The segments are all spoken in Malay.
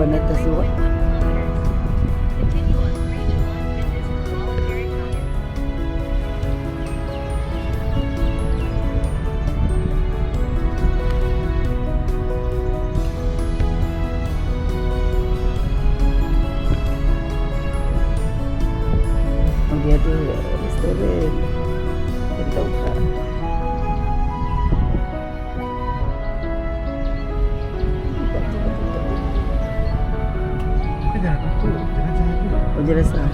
na taswa. Dia tu restoran tentang ka. Oh jelaslah.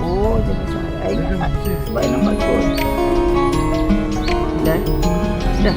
Oh jelaslah. Ay, sebab nampak tu. Dah. Dah.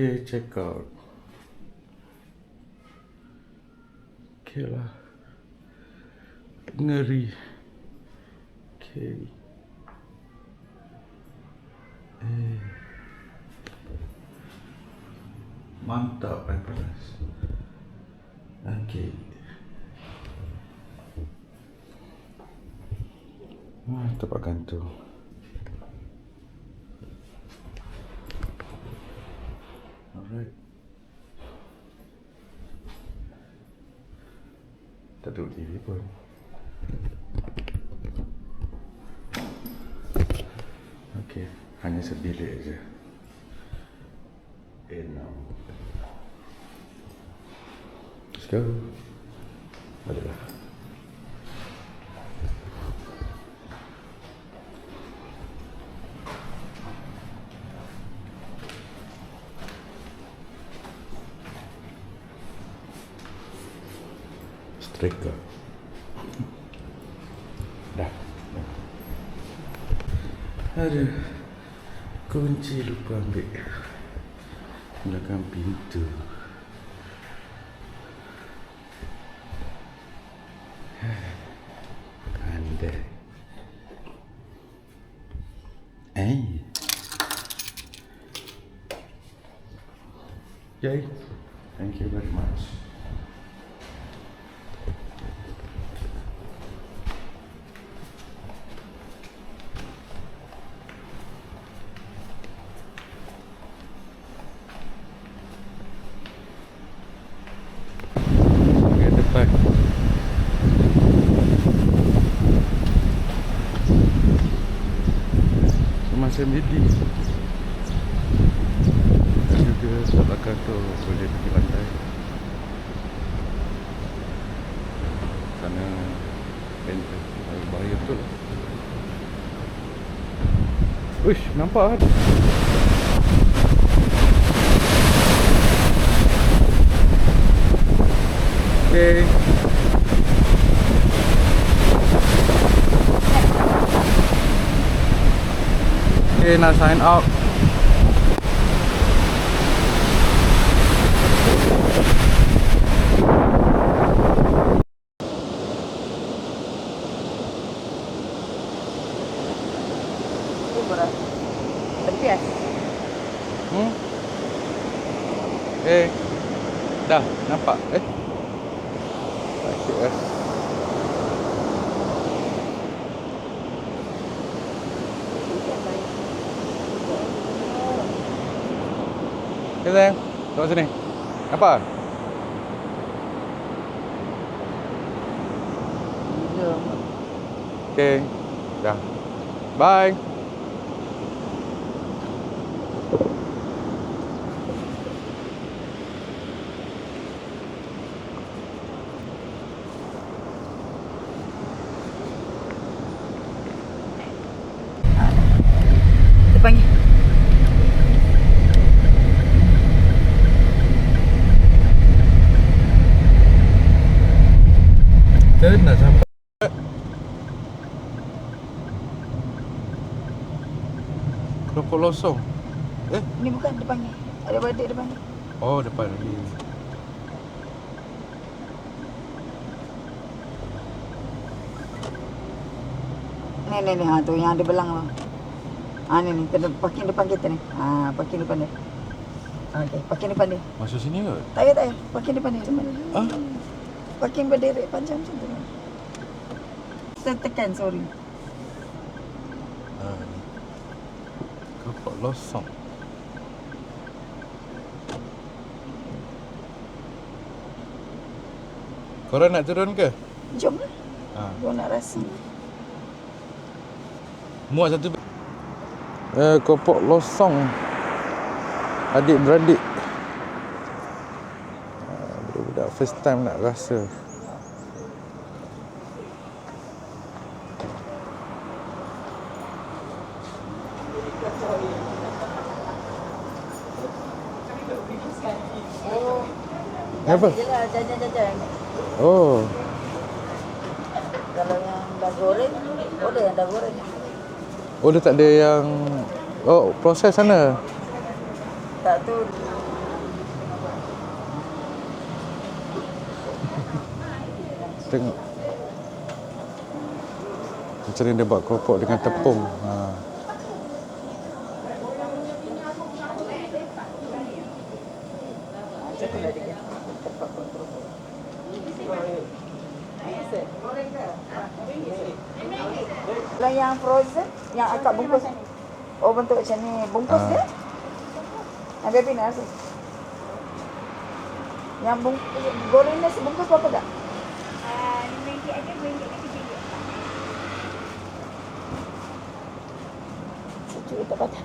Okay, check out. Okay lah. Ngeri. Okay. Mantap, panas. Okay. Tempat gantung. Alright. Tak tengok TV pun. Okay, hanya sebilik je. Now let's go. Baliklah. Striker. Dah. Aduh, kunci lupa ambil belakang pintu. Pandai. Yay. Thank you very much. Semasa midi dan juga kat belakang tu boleh pergi pantai. Sana benteng bahaya betul lah. Uish, nampak kan? Okay. Okay, now sign out. Terbias. Dah nampak okay. Okay sayang, tengok sini. Apa? Okay, dah. Bye. Depannya. Kita nak sampai Keropok Losong. Ini bukan depannya. Ada badik depannya. Oh, depan lagi. Ni ha tu yang ada belang tu. Ni parking depan kita ni. Parking depan dia. Okey, parking depan dia. Masuk sini ke? Tak payah. Parking depan dia. Depan dia. Parking berderet panjang macam tu. Saya tekan, sorry. Keropok Losong. Korang nak turun ke? Jom lah. Gua nak rasa. Muat satu Keropok Losong. Adik-beradik. Budak-budak first time nak rasa. Apa? Jelah jajan-jajan. Oh. Kalau yang dah goreng, ada yang dah goreng. Oh, dia tak ada yang proses sana. Tak tu Tengok. Macam ni dia buat keropok dengan tepung. Kalau yang frozen, yang akak bungkus. Oh, bentuk macam ni. Bungkus dia? Yang baby nasi. Yang goreng nasi bungkus berapa tak? RM5 aja, RM2 kecil je. Sejuk tak panas.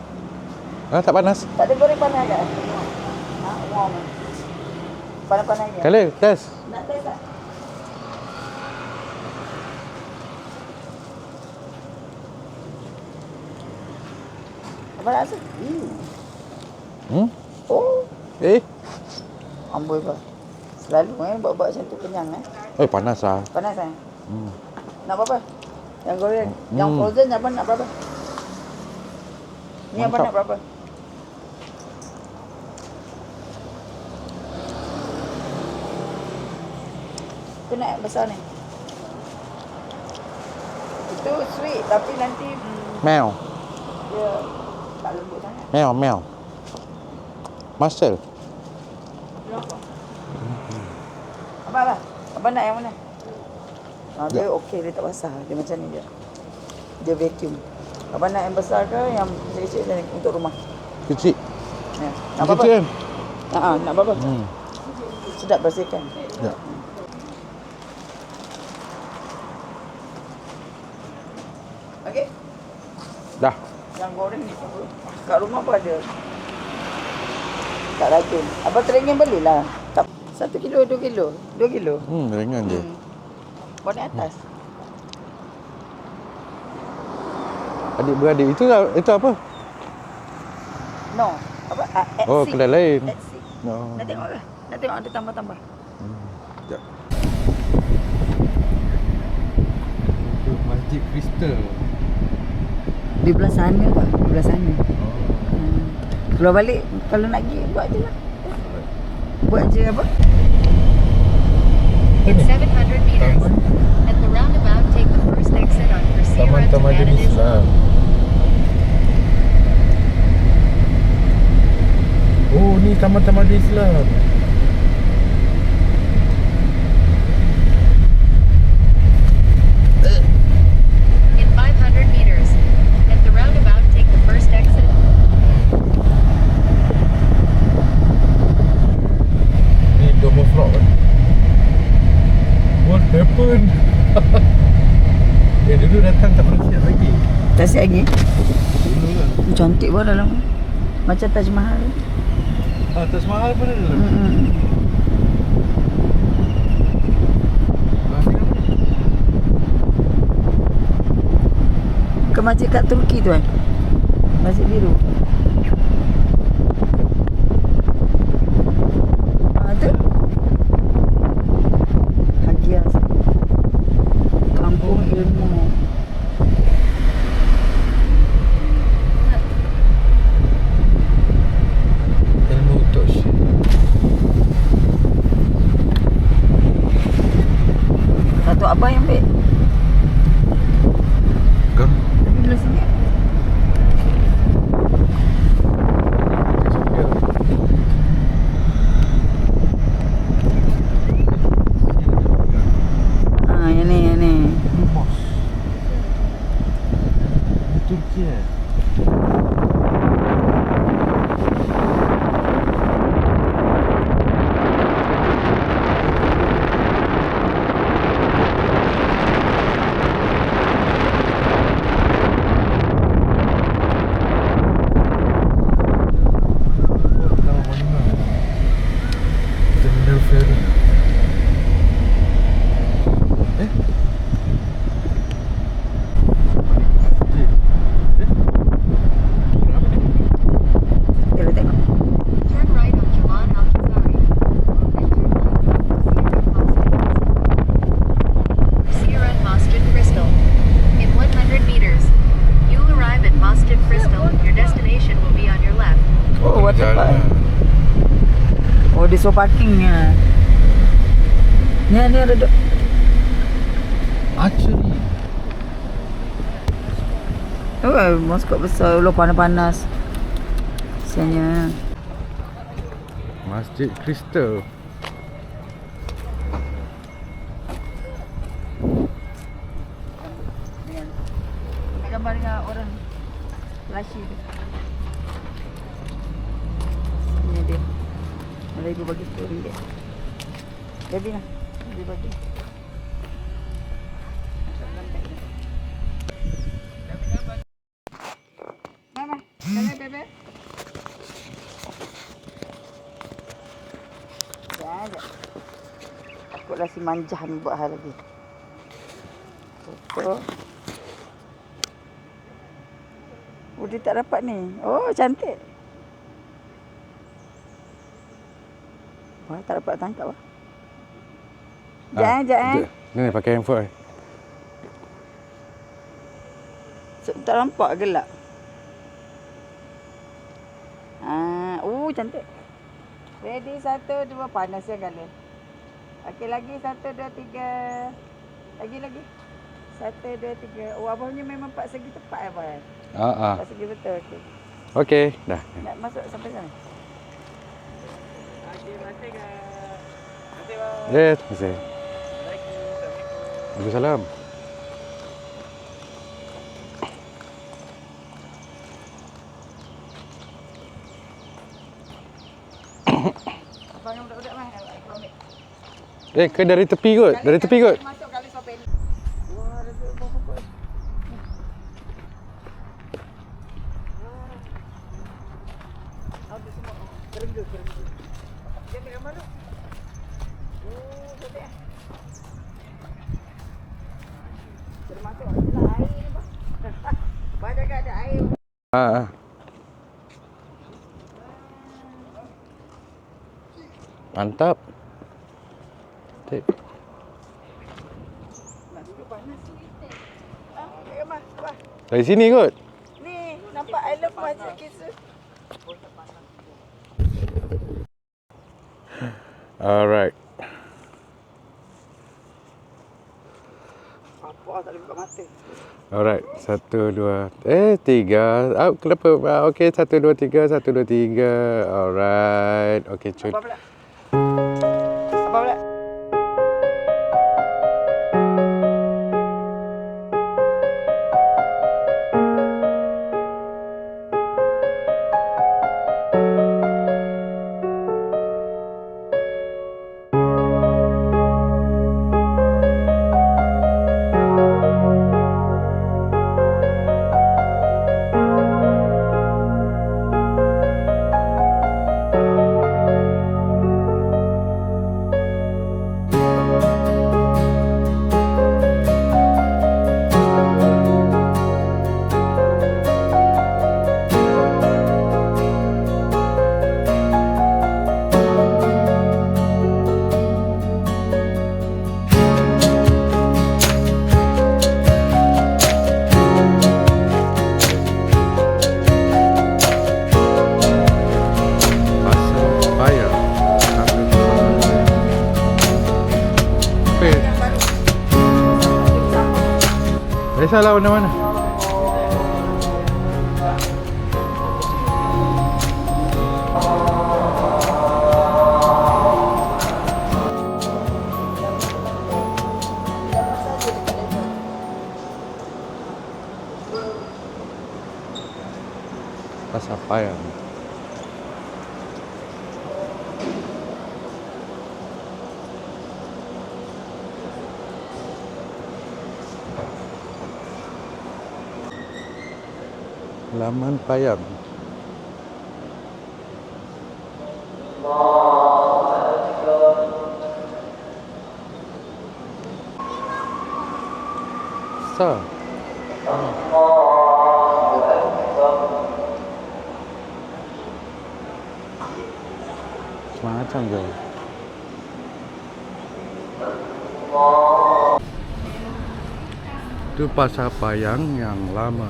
Tak panas. Tak ada goreng panas tak? Warm. Panas-panas je. Kali, test. Nak test tak? Apa rasa? Oh, amboi bah. Selalu buat-buat macam tu kenyang Panas lah. Panas Nak berapa? Yang goreng. Yang frozen apa nak berapa? Ni apa Mantap. nak berapa? Tu nak yang besar ni. Itu sweet tapi nanti Meow. dia tak lembut sangat. Meow. Marcel. Abang? Abang nak yang mana? Dia okey, dia tak basah. Dia macam ni je. Dia vacuum. Abang nak yang besar ke yang kecil-kecil ni untuk rumah? Kecil. Ya. Nak berapa? Kecil kan? Nak berapa? Sedap bersihkan. Ya. Okey? Dah. Yang goreng ni kat rumah pun ada. Tak racun. Abang teringin belilah. Tak 1 kilo, 2 kilo. 2 kilo. Ringan je. Bawa naik atas. Adik-beradik itu apa? No. Apa? Oh, kedai lain. Etsy. Oh. Nak tengok lah. Nak tengok ada tambah-tambah. Sekejap. Masjid Kristal. Di belah sana tak? Di belah sana. Keluar balik, kalau nak pergi, buat je lah. Buat je apa? In 700 meters, at the roundabout, take the first exit on Persira to Manadis. Oh, ni Taman Islam. In 500 meters, at the roundabout, take the first exit. Ni Dome of Rock kan? What happened? Dulu datang tak pernah siap lagi. Tak siap lagi? Dulu kan. Cantik pun dalam. Macam Taj Mahal. Taj Mahal pun ada dalam. Ke masjid kat Turki tu kan? Masjid biru. Tu. Hagia. Kampung ilmu. Ilmu Tosh. Datuk apa yang ambil? Kan? Ini belah sini. Yang ni. Lumos. Turki Terminal ferry. Kita tengok. Turn right on Jalan Al-Khazari. Persira Masjid Crystal. In 100 meters, you'll arrive at Masjid Crystal. Your destination will be on your left. Oh, waterpark. Oh, di so parkingnya. Ni ada duduk. Maskot besar. Allah panas-panas. Kesiannya. Masjid Kristal. Gambar dengan orang Lasyi tu. Ini dia. Malah ibu bagi RM10. Jadi lah. Ibu bagi. Mama, sana bebe. Ada. Aku lah si manjah ni buat hal lagi. Foto. Oh, dia tak dapat ni. Oh, cantik. Wah, tak dapat tangkap lah. Jangan. Ni pakai handphone. Tak nampak gelap. Cantik. Ready, 1, 2, panas ya kali. Okey, lagi 1, 2, 3. Lagi. 1, 2, 3. Oh, abangnya memang Pak segi tepat ya, Pak? Pak segi betul, okey. Okey, dah. Nak masuk sampai sana? Okey, masih ke? Masih, Bang. Yes, masih. Waalaikumsalam. Abang yang budak-budak mah, aku ambil. Ke dari tepi kot. Dari tepi kot. Masuk kali sampai ni. Wah, ada tu pokok. Habis semua. Kerengga. Dia ambil gambar tu. Oh, cantik. Termasuk adalah air ni, Bang. Banyak ada air. Mantap. Cantik. Panas. Gambar. Dari sini kot. Ni, nampak I love Masjid Kristal. Alright. Apa tak boleh buka mata. Alright. 1, 2, 3. Kenapa? Okey, 1, 2, 3. 1, 2, 3. Alright. Okey, Apa pula? Apa pula? Kisahlah mana-mana. Pasar Payang. Laman Payang. Besar. Macam je. Itu Pasar Payang yang lama.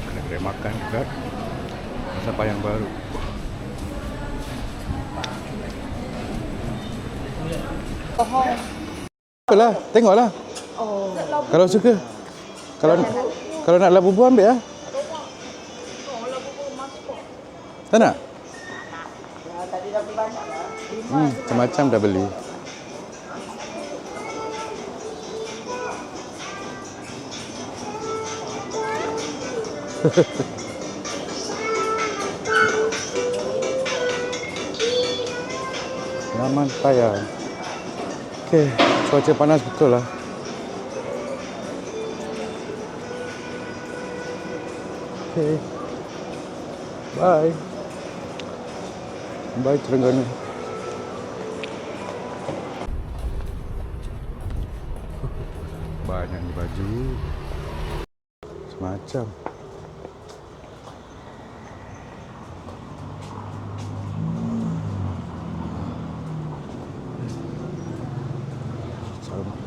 Ada kedai makan dekat Pasar Payang baru. Apalah, tengoklah. Kalau suka. Kalau nak labu buah ambil lah. Tak nak? Tadi dah beli banyak lah. Macam-macam dah beli. Laman payah. Okey, cuaca panas betul lah. Okey. Bye. Bye Terengganu. Banyak ni baju. Semacam.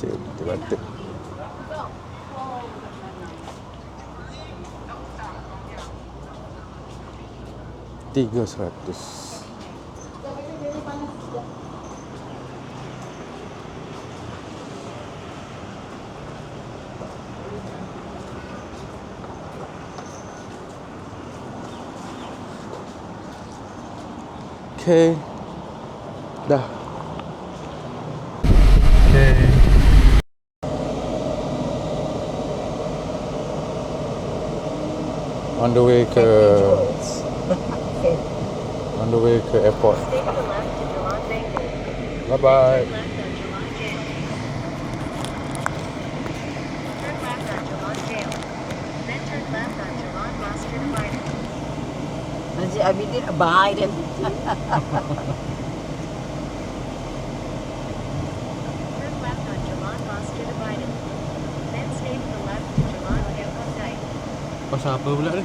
Cantik batik. $300. Okay. Dah. Okay. On the way ke airport. Stay to the left to Jalan Bangkok. Bye-bye. Turn left on Jalan Jail. Then turn left on Jalan Master Divider. Masjid Abidin, Biden. Turn left on Jalan Master Divider. Then stay to the left to Jalan Kampung Dike. Pasal apa pula ni?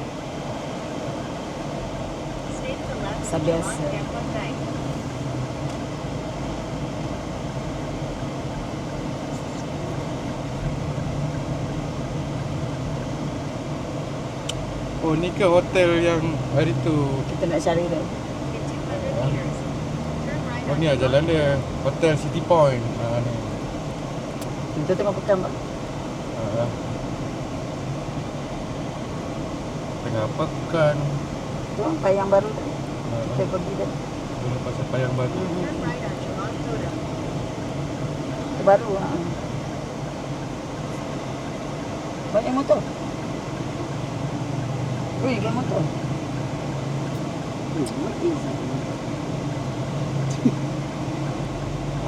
Stay to the left to Sabiasa. Jalan Kampung Dike. Oh, ni ke hotel yang hari tu? Kita nak cari dah. In 200 meters, turn right Oh, on ni lah jalan dia. Hotel City Point. Ni. Kita tengok pekan, Pak. Tengah pekan. Tu Payang Baru tu. Kita pergi dah. Dulu pasal Payang Batu. Turn right on Jalan Toda. Itu baru. Banyak motor. Wih, banyak motor.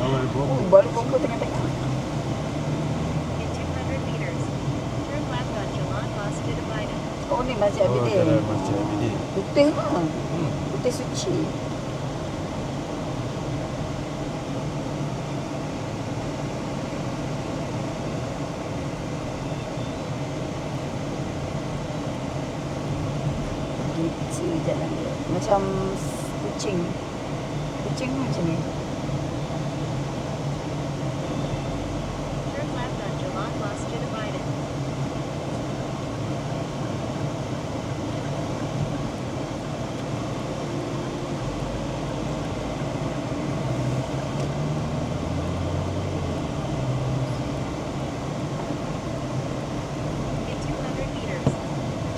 Oh, baru kumpul tengah-tengah. In 200 meters, turn left on Jalan Master Divider. Oh, ni Masjid Oh, Abidin. jalan Masjid Abidin. Putih lah. Putih suci. Kecil jalan dia. Macam kucing. Kucing macam ni. Turn left on Jalan Master Divider. In 200 meters,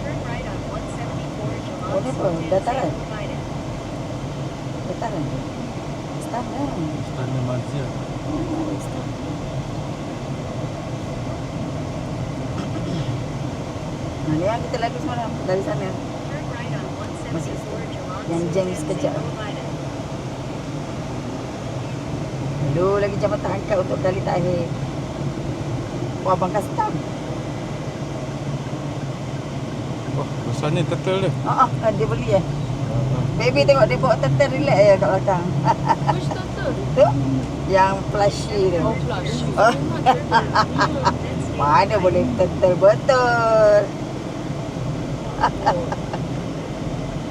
turn right on 174 Jalan Oh, ni apa? Sultan Dataran? Syed Divider. Betul kan? Start dah. Istana Malaysia. Ni yang kita lalu semalam dari sana. Turn right on 174 Jalan Yang jam Sultan sekejap. Syed Divider. Dulu lagi jambatan angkat untuk kali terakhir. Wah, abang custom. Oh, besar ni turtle dia. Dia beli Baby tengok dia bawa turtle relax je kat belakang. Which turtle? Tu yang plushy tu. Oh, plush. Oh. Mana boleh turtle betul.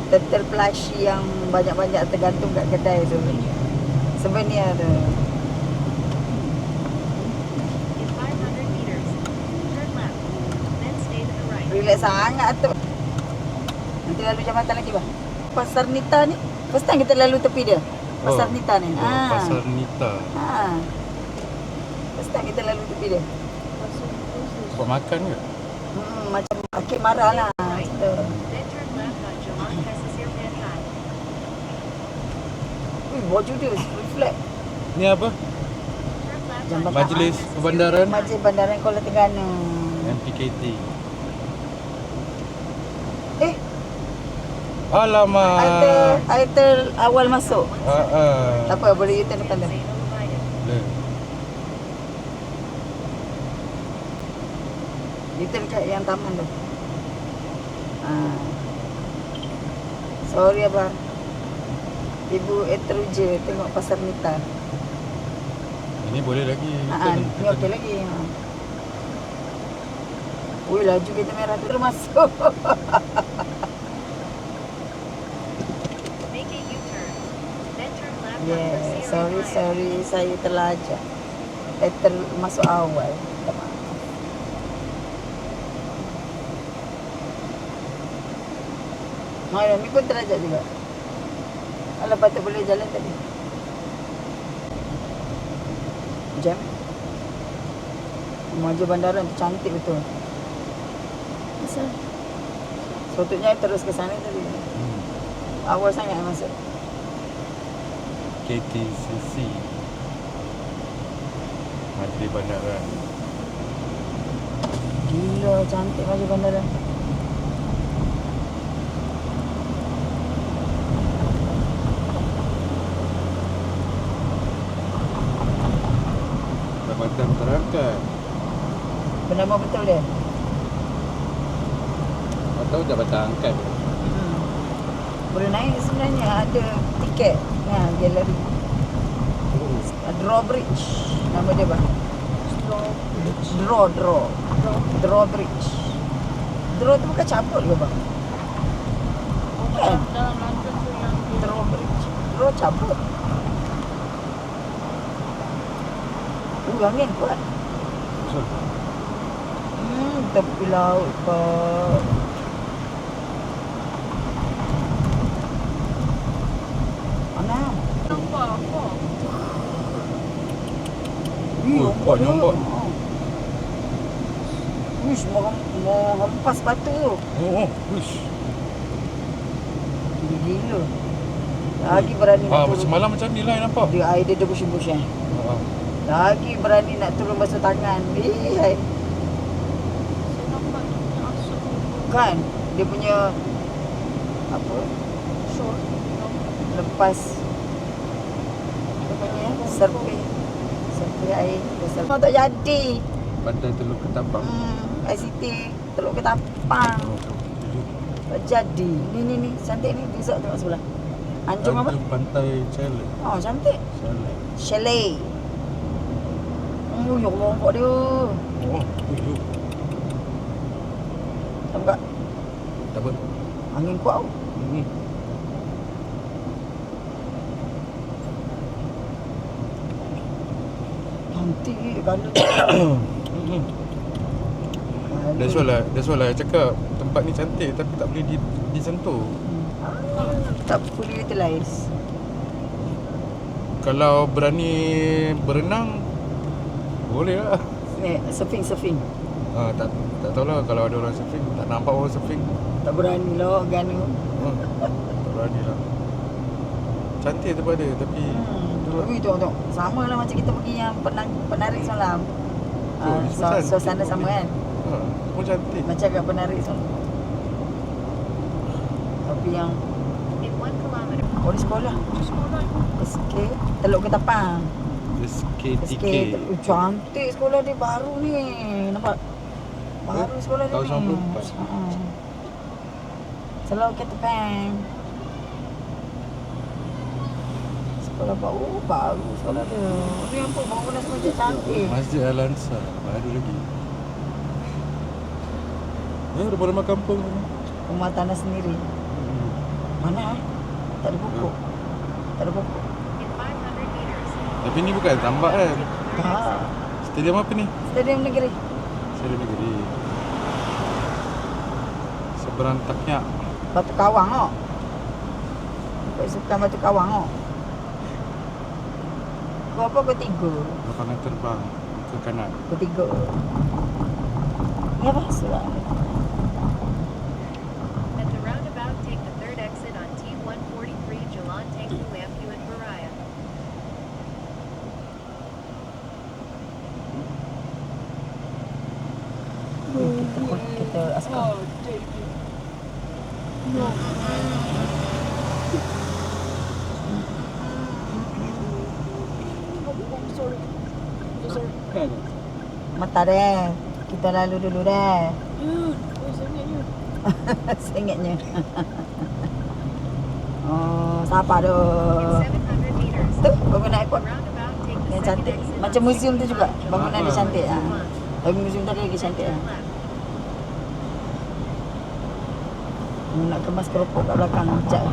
Turtle plushy yang banyak-banyak tergantung kat kedai tu. Souvenir tu. In 500 meters, turn left, then stay to the right. Relax sangat tu. Nanti lalu jambatan lagi bang. Pasar Nita ni first time kita lalu tepi dia. Pasar Nita ni. Pasar Nita. First time kita lalu tepi dia. Buat makan ke? Macam akik marah lah. Kita. Then turn left on Jalan Pesisir Pantai. Baju dia reflect. Ni apa? Turn left on Jambatan. Majlis Perbandaran Majlis Bandaran Kuala Terengganu. MPKT. Eh, Alamak. Aitel awal masuk. Tak Tak apa, boleh U-turn depan tu. U-turn kat yang taman tu. Sorry abang. Ibu teruja tengok Pasar Nita. Ini boleh lagi. Ni okey lagi. Ui, laju kereta merah tu masuk. Make a U-turn. Then turn left on Yeah, Pesisir sorry, saya terlajak. Masuk awal. Minta maaf. Ni pun terlajak juga. Alah, patut boleh jalan tadi. Jam. Maju bandaran tu cantik betul. Asal? Sepatutnya terus ke sana tadi. Awal sangat masuk. KTCC Majlis Bandaran. Gila cantik maju bandaran. Jabatan Terangkat. Bernama betul dia? Atau Jabatan Angkat. Boleh naik sebenarnya, ada tiket. Galeri. Drawbridge. Nama dia bang. Drawbridge. Draw tu bukan cabut ke bang? Bukan. Drawbridge. Draw cabut. Angin kuat. Tepi laut kau. Mana? Nampak nampak. Wish, mau hempas batu tu. Wish. Gila. Lagi berani nak turun. Semalam macam ni lah yang nampak. Dia air dia bush-bush Lagi berani nak turun basuh tangan. Kan dia punya apa? Short. Lepas apa panggil survey air. Semua tak jadi. Pantai Teluk Ketapang. ICT Teluk Ketapang. Tak jadi. Ni cantik ni. Besok tengok sebelah. Anjung apa? Pantai Chalet. Oh, cantik. Chalet. Ya Allah, nampak dia. Nampak? Tak apa. Angin kuat tau. Cantik kalau That's why lah cakap tempat ni cantik tapi tak boleh disentuh. tak boleh utilize. Kalau berani berenang boleh lah. Surfing. Tak tahulah kalau ada orang surfing. Tak nampak orang surfing. Tak berani lah Ganu. Tak berani lah. Cantik tempat dia tapi Ui, tengok. Sama lah macam kita pergi yang penarik semalam. Ni semua cantik. Suasana sama kan. Semua cantik. Macam kat penarik semalam. Tapi yang In 1 kilometer. di sekolah. SK Teluk Ketapang. SKTK. Cantik sekolah dia baru ni. Nampak? Baru sekolah dia tahun ni. 94. Teluk Ketapang. Sekolah baru sekolah dia. Ni apa bangunan semua cantik. Masjid Al-Ansar baru lagi. Rumah kampung ni. Rumah tanah sendiri. Mana? Tak ada pokok. Tak ada pokok. In 500 meters. Tapi ni bukan tambak kan? Tak. Stadium apa ni? Stadium Negeri. Stadium Negeri. Seberang Taknya. Batu Kawang tau. Nampak sukan Batu Kawang tau. Pukul apa? Pukul 3. Lapangan terbang ke kanan. Pukul 3. Ni apa? Surat. At the roundabout, take the third exit on T143 Jalan Tengku Amphiwat Beraya. Kita askar. Mata deh. Kita lalu dulu deh. Sengitnya. Oh, siapa tu? In 700 meters, Tu, bangunan airport. roundabout, take the Yang second cantik. exit Macam on museum tu juga. T1 Bangunan dia cantik. Ha. Jalan. Tapi museum tadi lagi cantik. Turn Ha. left. Nak kemas keropok kat belakang. Sekejap.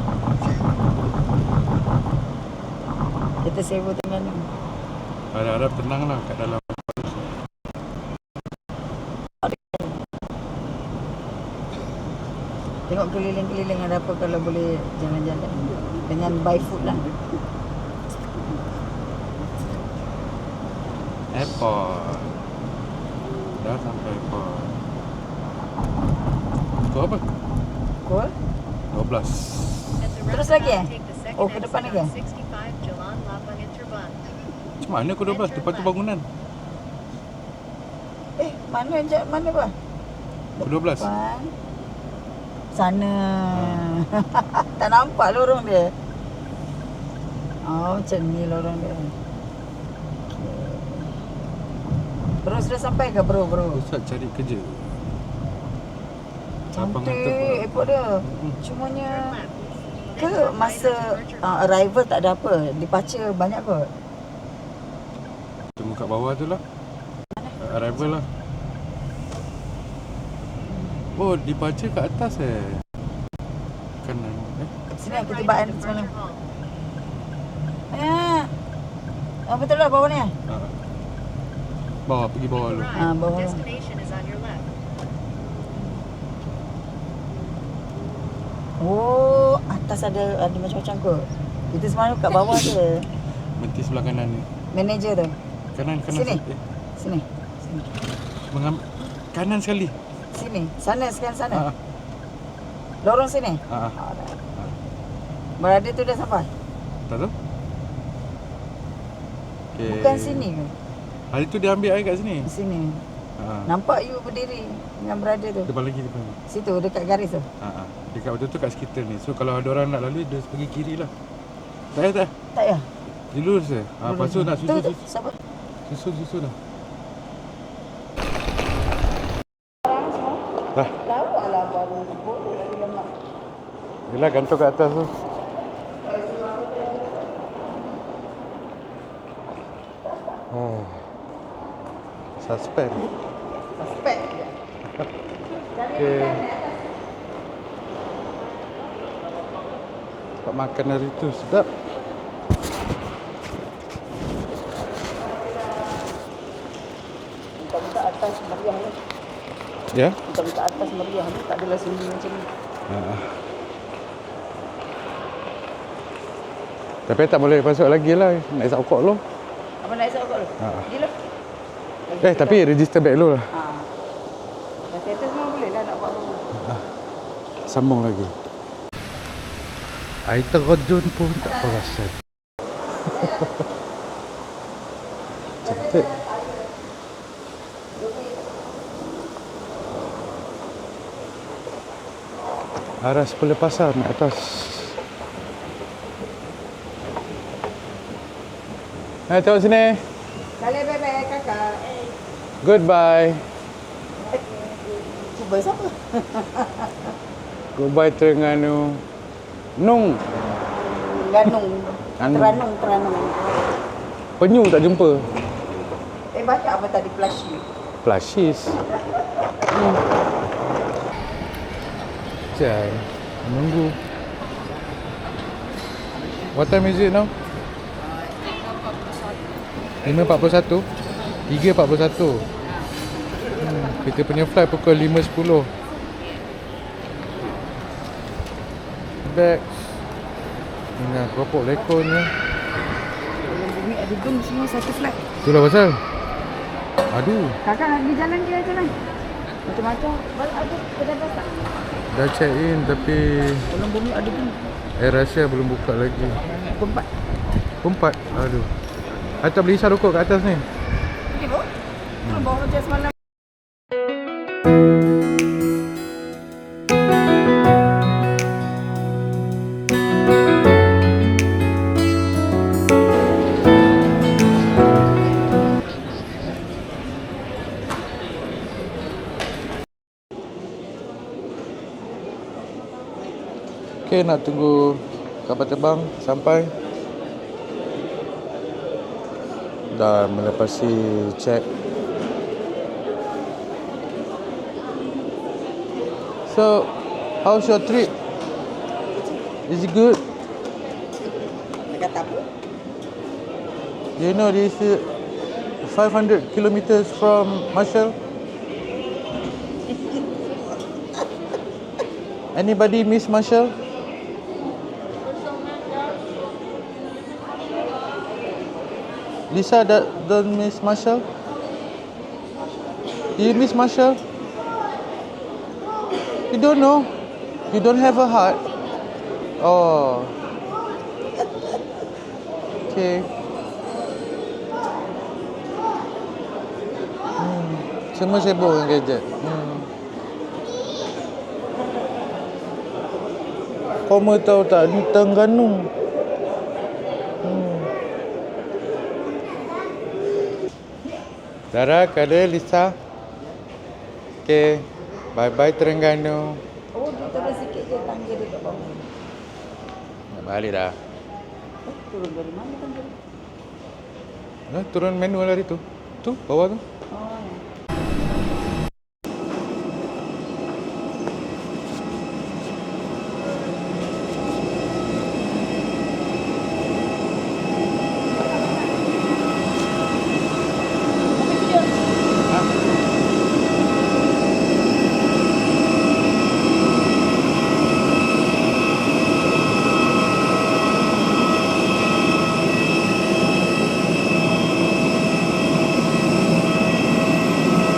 Kita sewa tengah ni. Harap-harap tenang lah kat dalam. Tengok keliling-keliling ada apa kalau boleh jalan-jalan. Dengan buy food lah. Airport. Dah sampai airport. Kau apa? Cool. 12. At the Terus lagi roundabout, take the second Oh, ke depan exit lagi on 65 Jalan Lapangan Terbang. Macam mana kau 12? Depan tu bangunan. Mana apa? Kau 12? Depan. Sana. Tak nampak lorong dia. Oh, macam ni lorong dia. Okay. Bro, sudah sampai ke bro? Pusat cari kerja. Lapangan Cantik terbang. airport dia. Cumanya ke masa arrival tak ada apa. Departure banyak kot. Cuma kat bawah tu lah. Arrival lah. Oh, departure kat atas kanan. Sini Turn right ketibaan at macam mana? departure hall. Betul lah bawah ni. Bawah, pergi bawah dulu. Arrive. bawah. Destination is on your left. Oh, atas ada macam-macam kot. Kita semalam kat bawah je. Berhenti sebelah kanan ni. Manager tu. Kanan Sini. Sini. Kanan sekali. Sini. Sana sekarang sana. Ha. Lorong sini. Ha. Berada tu dah sampai. Tak tahu. Okay. Bukan sini ke? Hari tu dia ambil air kat sini. Sini. Ha. Nampak you berdiri dengan berada tu. Depan lagi depan. Situ dekat garis tu. Ha. Dekat betul-betul kat sekitar ni. So kalau ada orang nak lalu dia pergi kiri lah. Tak payah tak? Tak ya? Dia lurus je. Ha, lepas tu nak Tu, susu. siapa? Susu dah. Orang semua? Dah. Lawa lah baru. Boleh lagi lemak. Yelah gantung kat atas tu. Suspend. Suspek je. Okay. Tempat makan hari tu sedap. Minta-minta atas meriah ni. Ya? Minta-minta atas meriah ni. Tak adalah sunyi macam ni. Tapi tak boleh masuk lagi lah. Nak isap rokok dulu. Apa nak isap kau dulu? Gila. Tapi register back dulu lah. Nanti atas semua boleh lah nak buat apa. Sambung lagi. Air terjun pun tak perasan. Cantik. Arah sebelah pasar naik atas. Hai, tengok sini. Kali bye-bye kakak. Goodbye. Cuba siapa? Goodbye Terengganu. Nung. Ganung. Ganung. Teranung. Penyu tak jumpa. Baca apa tadi plushy? Plushies. Jai. Menunggu. What time is it now? 5.41. 3.41. Kita punya flight pukul 5.10. Bags. Dengan keropok lekonnya. Bumi ada gong semua satu flat. Itulah pasal. Aduh, Kakak nak pergi jalan ke jalan? Macam-macam. Ada kedai tak? dah check in tapi Kolong bumi ada gong. Air Asia belum buka lagi. Tempat. Pempat. Aduh. Atau beli isap rokok kat atas ni. Okey, bro. Bawa kerja semalam. Okay, nak tunggu kapal terbang sampai. Dah melepasi check. So, how's your trip? Is it good? Dekat apa? You know this is 500 kilometers from Marshall. Anybody miss Marshall? Lisa don't miss Marshall? Do you miss Marshall? You don't know? You don't have a heart? Oh. Okay. Semua sibuk dengan gadget. Kau mau tahu tak ni Terengganu? Zara, kada Lisa. Okay. Bye-bye Terengganu. Oh, dia turun sikit je tangga dia kat bawah. Nak balik dah. Turun dari mana tangga dia? Turun manual hari tu. Tu, bawah tu. Oh, ya.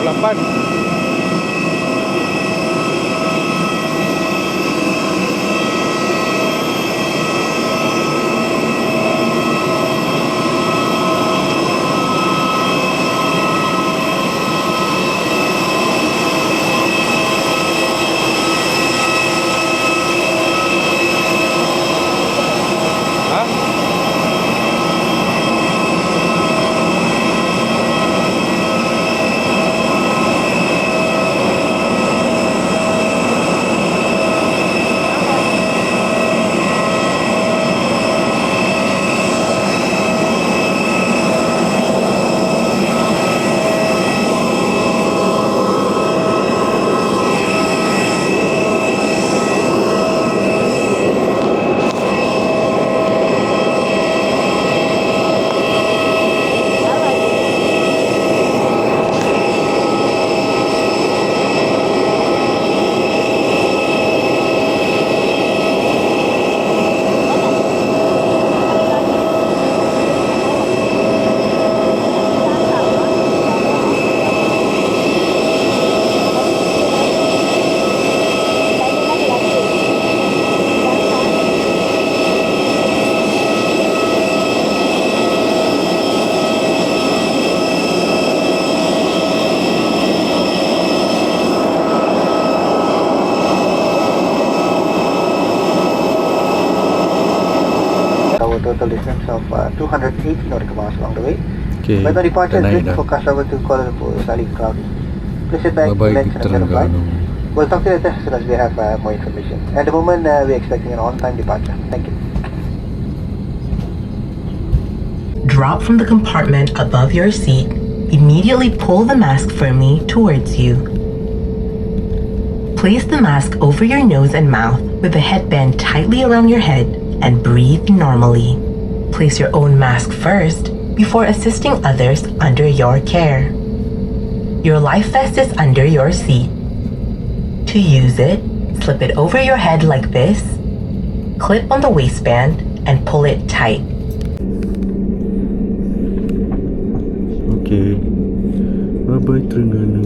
Lapan. Total distance of 280 nautical miles along the way. Okay. Weather departure dah naik is dah. forecast over to Kuala Lumpur, slightly cloudy. Please sit back, Bye-bye relax and enjoy the flight. Terengganu. We'll talk to you later as soon as we have more information. At the moment, we're expecting an on-time departure. Thank you. Drop from the compartment above your seat. Immediately pull the mask firmly towards you. Place the mask over your nose and mouth with the headband tightly around your head and breathe normally. Place your own mask first before assisting others under your care. Your life vest is under your seat. To use it, slip it over your head like this, clip on the waistband, and pull it tight. Bye-bye Terengganu.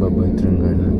Bye-bye Terengganu.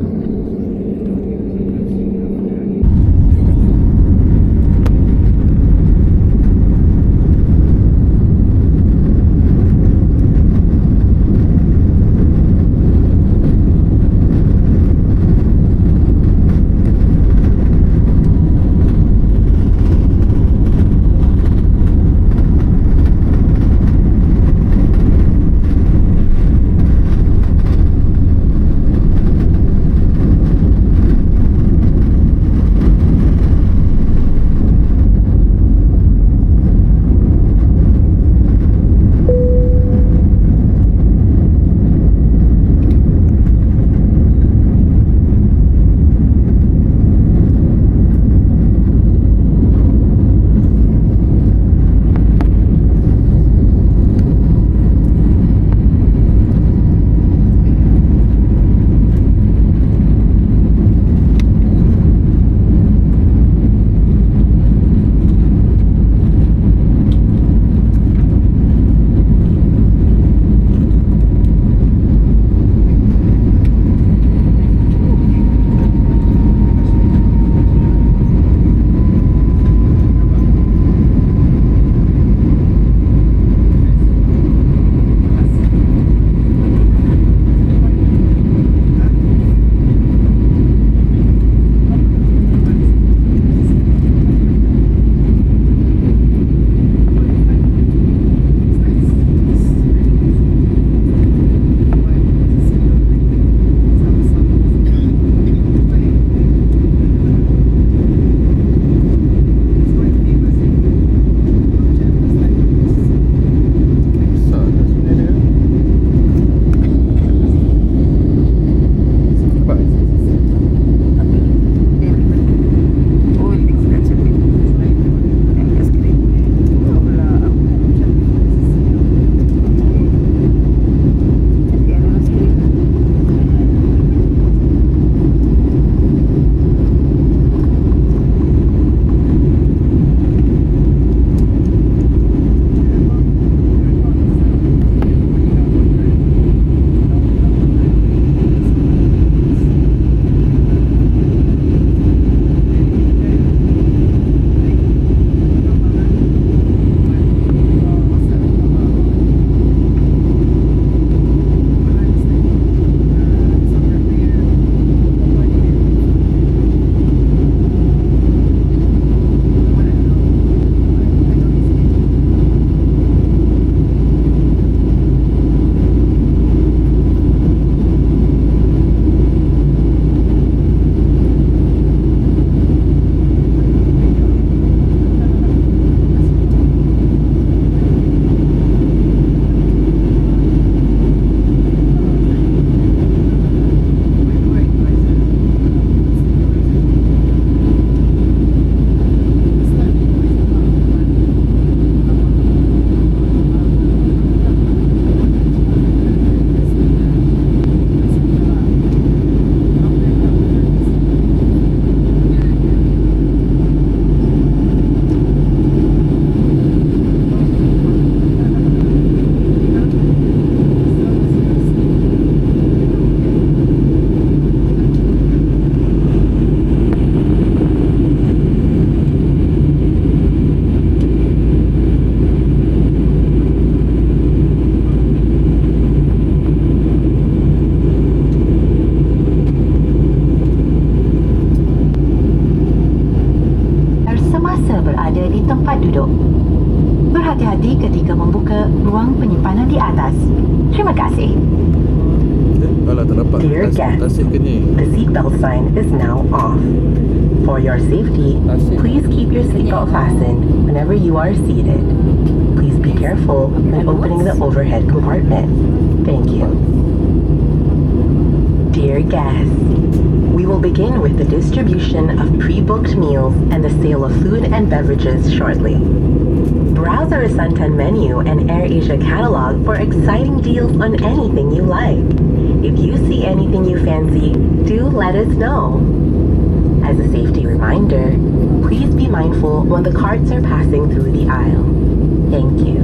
Berhati-hati ketika membuka ruang penyimpanan di atas. Terima kasih. Alah, tak dapat. Dear guests, Tasik ke ni? the seatbelt sign is now off. For your safety, please keep your seatbelt fastened whenever you are seated. Please be careful when opening the overhead compartment. Thank you. Dear guests, we will begin with the distribution of pre-booked meals and the sale of food and beverages shortly. Browse our Suntan menu and AirAsia catalog for exciting deals on anything you like. If you see anything you fancy, do let us know. As a safety reminder, please be mindful when the carts are passing through the aisle. Thank you.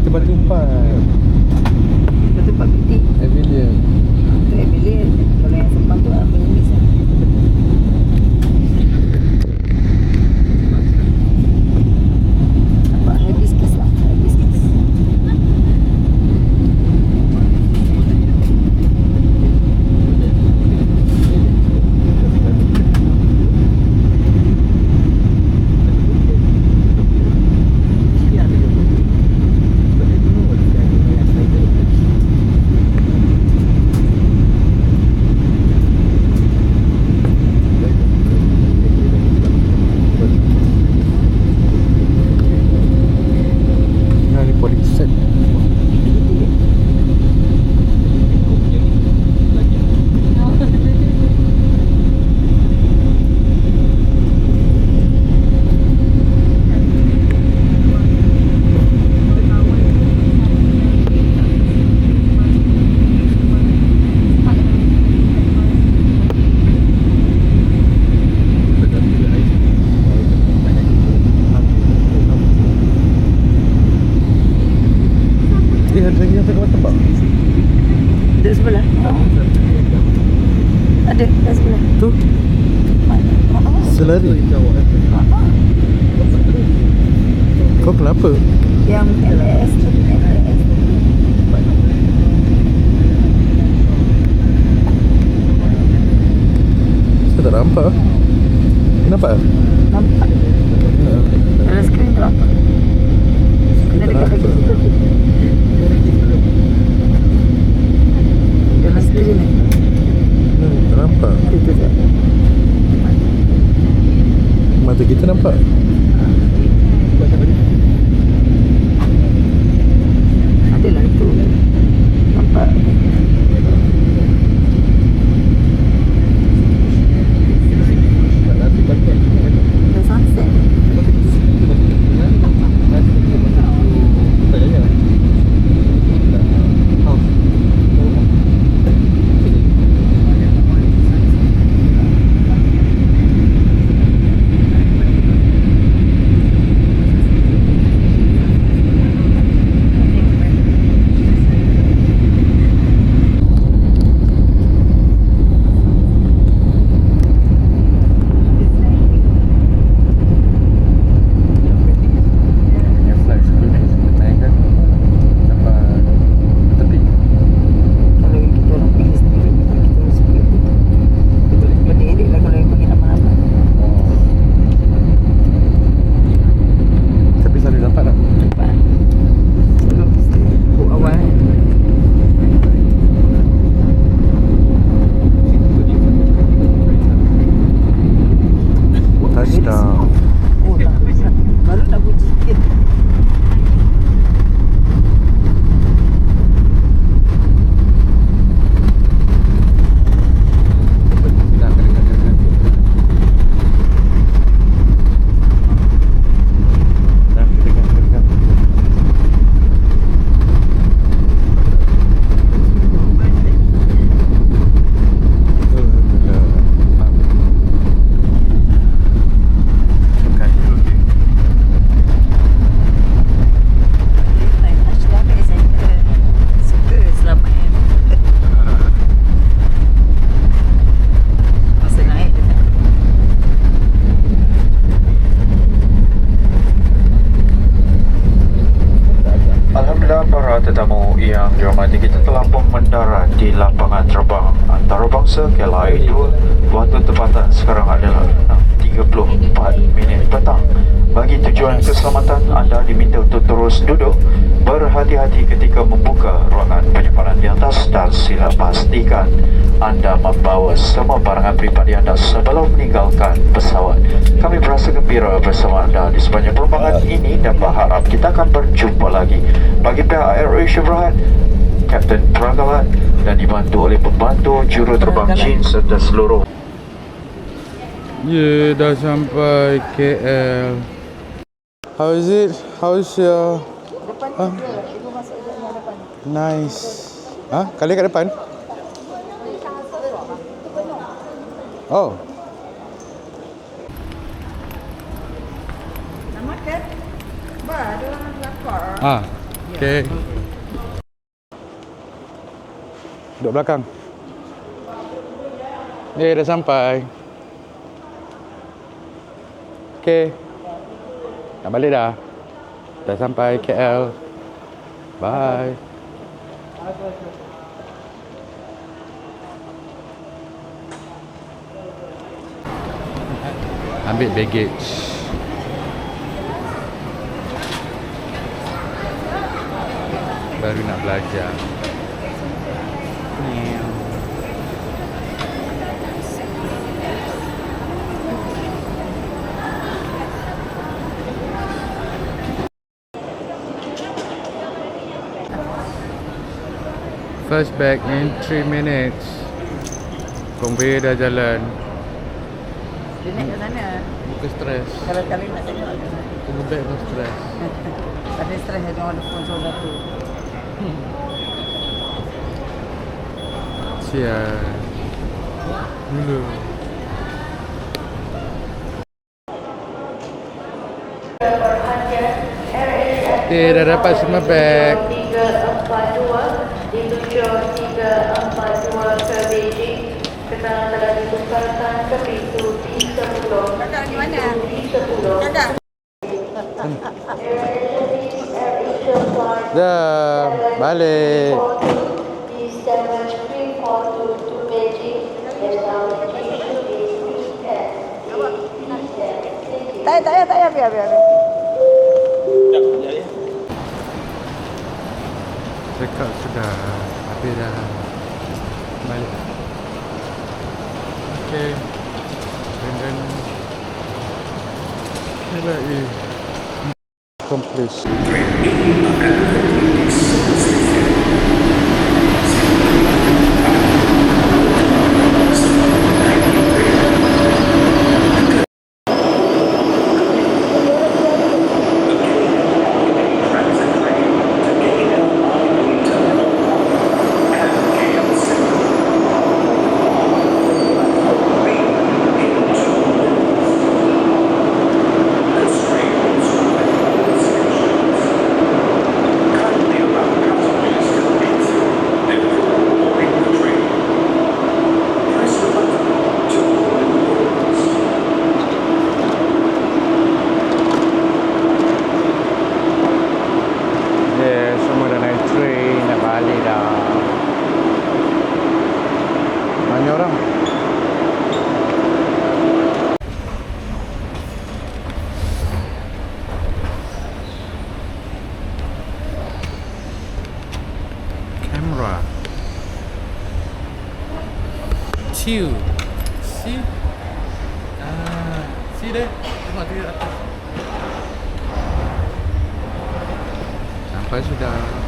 batu-batu empat. Betul Pak Piti. Avilia. Itu Emilia. Kalau yang sempang tu apa yang bisa? Nampak hibiscus lah. Hibiscus. Nah, ni police set. Ada lagi yang tengah tembak. Duduk sebelah. Ada kat sebelah. Tu selari. Kau kenapa? Yang LS tu. LS. Saya tak nampak. Nampak? Nampak. Dalam skrin tu apa? Kena dekat lagi. Dalam skrin ni. Tak nampak. Itu je. Mata kita nampak. Adalah itu. Nampak. Dah sunset. Kalau kita orang pergi sendiri, kita orang suka tu. Berdiri lah kalau yang pergi lama-lama. Tapi selalu nampak tak? Cepat. Sebelum buat awal. Touchdown. Oh tak. Baru nak puji sikit. Naik touchdown kat saya suka selamat kan. Masa naik dia tak. Alhamdulillah para tetamu yang dihormati, kita telah pun mendarat di lapangan terbang antarabangsa KLIA 2. Waktu tempatan sekarang adalah 6:34 petang. Bagi tujuan keselamatan, anda diminta untuk terus duduk, berhati-hati ketika membuka ruangan penyimpanan di atas, dan sila pastikan anda membawa semua barangan peribadi anda sebelum meninggalkan pesawat. Kami berasa gembira bersama anda di sepanjang penerbangan ini dan berharap kita akan berjumpa lagi. Bagi pihak AirAsia Berhad, Kapten Peranggalan dan dibantu oleh pembantu juruterbang Jin serta seluruh. Ya, dah sampai KL. How is it? How's your... Depan ni dia. Ibu masuk je yang depan. Nice. Ha? Kalian kat depan? Oh. Nak makan? Bah, ada orang lapar. Ah. Ya. Okay. Duduk belakang. Dah sampai. Okay. Nak balik dah. Dah sampai KL. Bye. Ambil baggage. Baru nak belajar. First bag in 3 minutes. Conveyor dah jalan. Dia naik ke sana. Bukan stres. Kalau kali nak tengok. Tunggu bag pun stres. Ada stres ada on the phone so satu. Sial. Mula. Okay, dah dapat semua bag. 342 ditujuh 342 ke Beijing. Sekarang telah ditukarkan ke pintu D10. Kakak di mana? D10. Kakak. Dah, balik. Tak payah, biar. Cakap sudah. Habis dah. Balik. Okay. And then okay, complete. Semua dah naik train, nak balik dah. Banyak orang. Camera. See? See there? Tengok dia atas. Sampai sudah.